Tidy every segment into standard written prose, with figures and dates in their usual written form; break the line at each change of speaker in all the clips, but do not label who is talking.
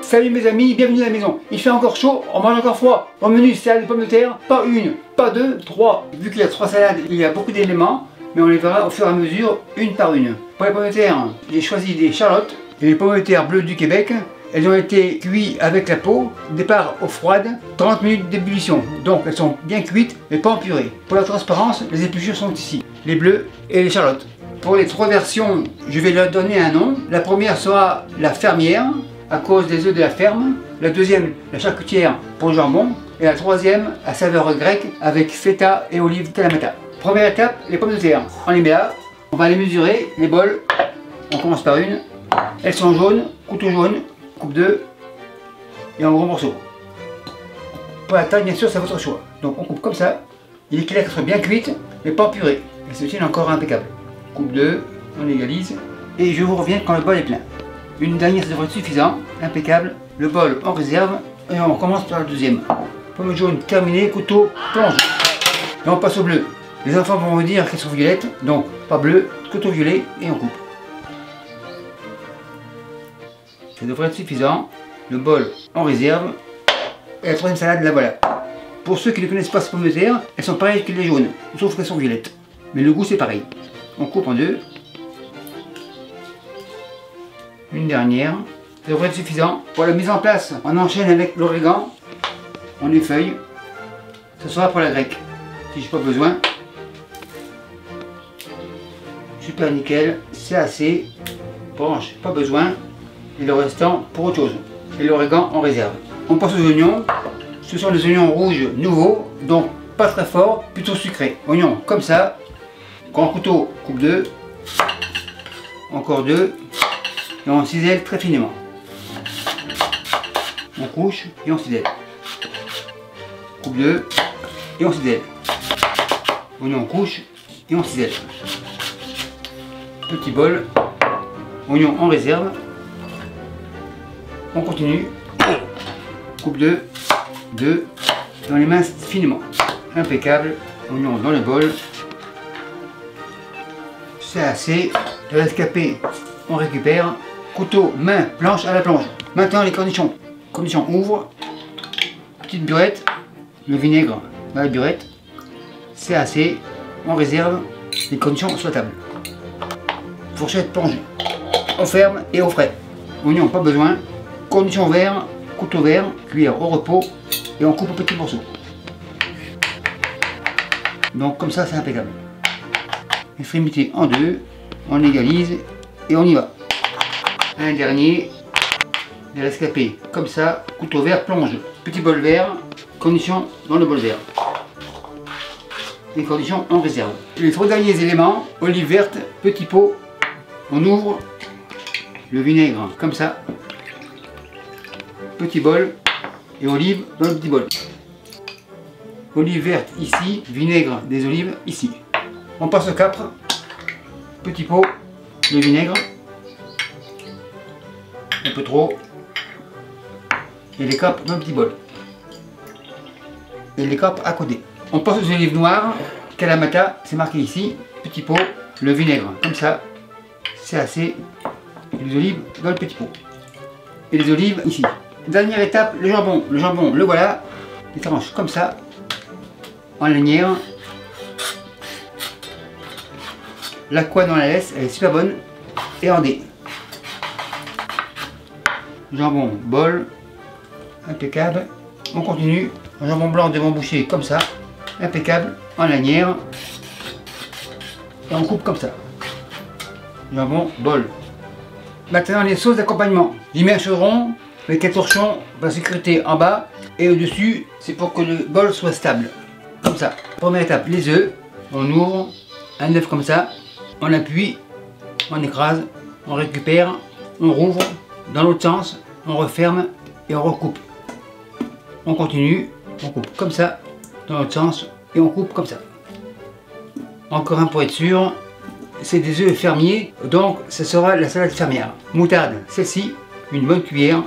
Salut mes amis, bienvenue à la maison. Il fait encore chaud, on mange encore froid. Au menu, salade de pommes de terre, pas une, pas deux, trois. Vu qu'il y a 3 salades, il y a beaucoup d'éléments, mais on les verra au fur et à mesure, une par une. Pour les pommes de terre, j'ai choisi des Charlottes et les pommes de terre bleues du Québec. Elles ont été cuites avec la peau, départ eau froide, 30 minutes d'ébullition. Donc elles sont bien cuites, mais pas en purée. Pour la transparence, les épluchures sont ici, les bleus et les Charlottes. Pour les 3 versions, je vais leur donner un nom. La première sera la fermière, à cause des œufs de la ferme. La deuxième, la charcutière pour le jambon. Et la troisième, à saveur grecque avec feta et olive kalamata. Première étape, les pommes de terre. On les met là, on va les mesurer, les bols. On commence par une. Elles sont jaunes, couteau jaune, coupe 2 et en gros morceaux. Pour la taille, bien sûr, c'est votre choix. Donc on coupe comme ça. Il est clair qu'elles soient bien cuites, mais pas purées. Et ceci est encore impeccable. Coupe 2, on égalise. Et je vous reviens quand le bol est plein. Une dernière, ça devrait être suffisant, impeccable. Le bol en réserve et on commence par le deuxième. Pomme jaune terminée, couteau, plonge. Et on passe au bleu. Les enfants vont vous dire qu'elles sont violettes, donc pas bleu, couteau violet et on coupe. Ça devrait être suffisant. Le bol en réserve. Et la troisième salade, la voilà. Pour ceux qui ne connaissent pas ces pommes de terre, elles sont pareilles que les jaunes, sauf qu'elles sont violettes. Mais le goût c'est pareil. On coupe en deux. Une dernière, ça devrait être suffisant. Pour la mise en place, on enchaîne avec l'origan, on effeuille, ce sera pour la grecque. Si j'ai pas besoin, super nickel, c'est assez, branche, pas besoin, et le restant pour autre chose. Et l'origan en réserve. On passe aux oignons, ce sont des oignons rouges nouveaux, donc pas très forts, plutôt sucrés. Oignons comme ça, grand couteau, coupe 2, encore 2. Et on cisèle très finement. On couche et on cisèle. Coupe 2 et on cisèle. Oignon, on couche et on cisèle. Petit bol. Oignon en réserve. On continue. Coupe 2. 2. Et on les mince finement. Impeccable. Oignon dans le bol. C'est assez. Le rescapé, on récupère. Couteau, main, planche à la plonge. Maintenant les cornichons. Cornichons ouvre. Petite burette. Le vinaigre dans la burette. C'est assez. On réserve les cornichons sur la table. Fourchette plongée. On ferme et au frais. Oignon pas besoin. Cornichons verts. Couteau vert. Cuillère au repos. Et on coupe en petits morceaux. Donc comme ça c'est impeccable. Extrémité en deux. On égalise et on y va. Un dernier, les rescapés, comme ça, couteau vert, plonge, petit bol vert, cornichons dans le bol vert. Les cornichons en réserve. Les 3 derniers éléments, olive verte, petit pot, on ouvre, le vinaigre, comme ça, petit bol, et olive dans le petit bol. Olive verte ici, vinaigre des olives ici. On passe au capre, petit pot, le vinaigre. Un peu trop, et les capres dans un petit bol, et les capres à côté. On passe aux olives noires, kalamata, c'est marqué ici, petit pot, le vinaigre, comme ça, c'est assez, et les olives dans le petit pot, et les olives ici. Dernière étape, le jambon, le voilà, les tranches comme ça, en lanière, la couenne on la laisse, elle est super bonne, et en dés. Jambon, bol, impeccable. On continue. Jambon blanc devant boucher comme ça, impeccable, en lanière. Et on coupe comme ça. Jambon, bol. Maintenant les sauces d'accompagnement. L'immergeront avec un torchon pour la sécurité en bas et au-dessus, c'est pour que le bol soit stable. Comme ça. Première étape, les œufs. On ouvre un œuf comme ça, on appuie, on écrase, on récupère, on rouvre. Dans l'autre sens, on referme et on recoupe. On continue, on coupe comme ça, dans l'autre sens, et on coupe comme ça. Encore un pour être sûr, c'est des œufs fermiers, donc ce sera la salade fermière. Moutarde, celle-ci, une bonne cuillère.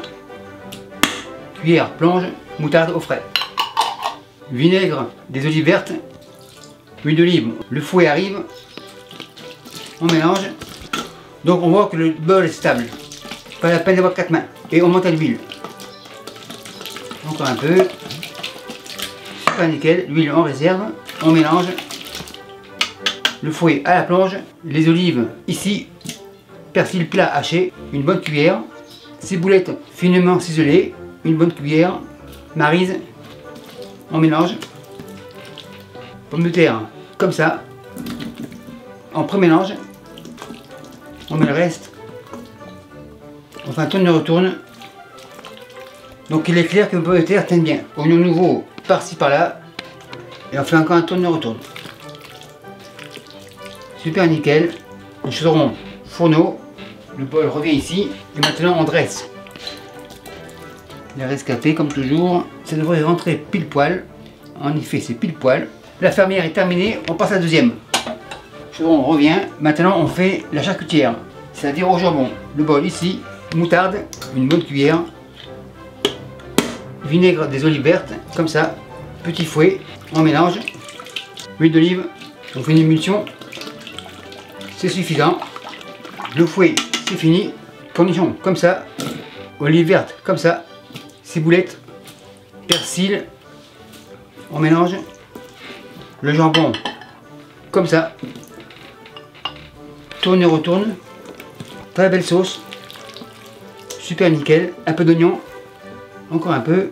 Cuillère plonge, moutarde au frais. Vinaigre, des olives vertes, huile d'olive, le fouet arrive, on mélange. Donc on voit que le bol est stable. Pas la peine d'avoir 4 mains. Et on monte à l'huile. Encore un peu. Super nickel. L'huile en réserve. On mélange. Le fouet à la plonge. Les olives ici. Persil plat haché. Une bonne cuillère. Ciboulettes finement ciselées. Une bonne cuillère. Maryse. On mélange. Pommes de terre comme ça. On pré-mélange. On met le reste. Enfin, tourne et retourne. Donc il est clair que les pommes de terre tiennent bien. Oignon nouveau par-ci par-là. Et on fait encore un tourne et retourne. Super nickel. Le chaudron fourneau. Le bol revient ici. Et maintenant on dresse. Les rescapés comme toujours. Ça devrait rentrer pile poil. En effet, c'est pile poil. La fermière est terminée. On passe à la deuxième. Le chaudron revient. Maintenant on fait la charcutière. C'est-à-dire au jambon. Le bol ici. Moutarde. Une bonne cuillère. Vinaigre des olives vertes, comme ça, petit fouet, on mélange, huile d'olive, on fait une émulsion, c'est suffisant, le fouet c'est fini, cornichons comme ça, olive verte comme ça, ciboulette, persil, on mélange, le jambon comme ça, tourne et retourne, très belle sauce, super nickel, un peu d'oignon, encore un peu.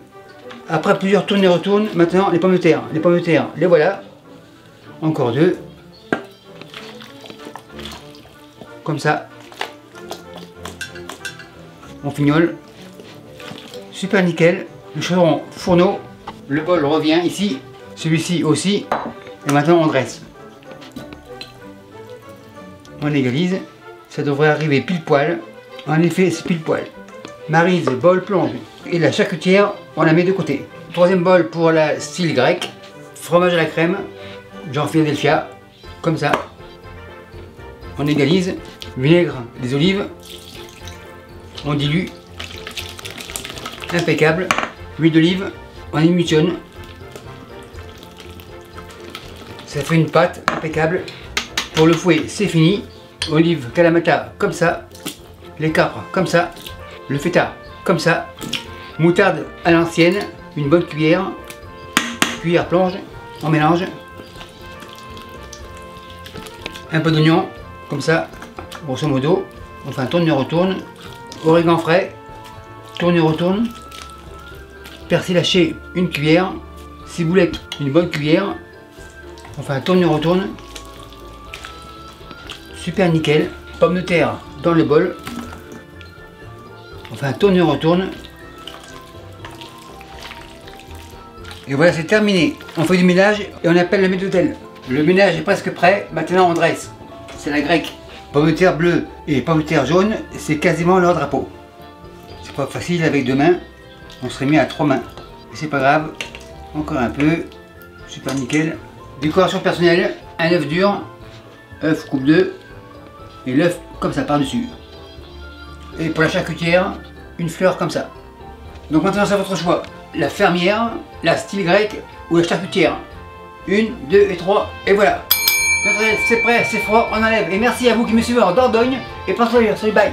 Après plusieurs tournes et retournes, maintenant les pommes de terre. Les pommes de terre, les voilà. Encore deux. Comme ça. On fignole. Super nickel. Le chaudron fourneau. Le bol revient ici. Celui-ci aussi. Et maintenant on dresse. On égalise. Ça devrait arriver pile poil. En effet, c'est pile poil. Maryse, bol, plonge. Et la charcutière, on la met de côté. Troisième bol pour la style grec. Fromage à la crème. Genre Philadelphia. Comme ça. On égalise. Vinaigre des olives. On dilue. Impeccable. Huile d'olive. On émulsionne. Ça fait une pâte impeccable. Pour le fouet, c'est fini. Olive Kalamata comme ça. Les capres comme ça. Le feta comme ça, moutarde à l'ancienne, une bonne cuillère plonge, on mélange, un peu d'oignon, comme ça, grosso modo, enfin tourne et retourne, origan frais, tourne et retourne, persil haché, une cuillère, ciboulette, une bonne cuillère, enfin tourne et retourne, super nickel, pommes de terre dans le bol, enfin tourne et retourne. Et voilà, c'est terminé. On fait du ménage et on appelle le maître d'hôtel. Le ménage est presque prêt, maintenant on dresse. C'est la grecque. Pommes de terre bleues et pommes de terre jaunes, c'est quasiment leur drapeau. C'est pas facile avec deux mains, on serait mis à trois mains. Mais c'est pas grave, encore un peu, super nickel. Décoration personnelle, un œuf dur, œuf coupe 2, et l'œuf comme ça par-dessus. Et pour la charcutière, une fleur comme ça. Donc maintenant c'est à votre choix. La fermière, la style grec ou la charcutière. 1, 2 et 3 et voilà. C'est prêt, c'est froid, on enlève. Et merci à vous qui me suivez en Dordogne. Et passez, salut, bye.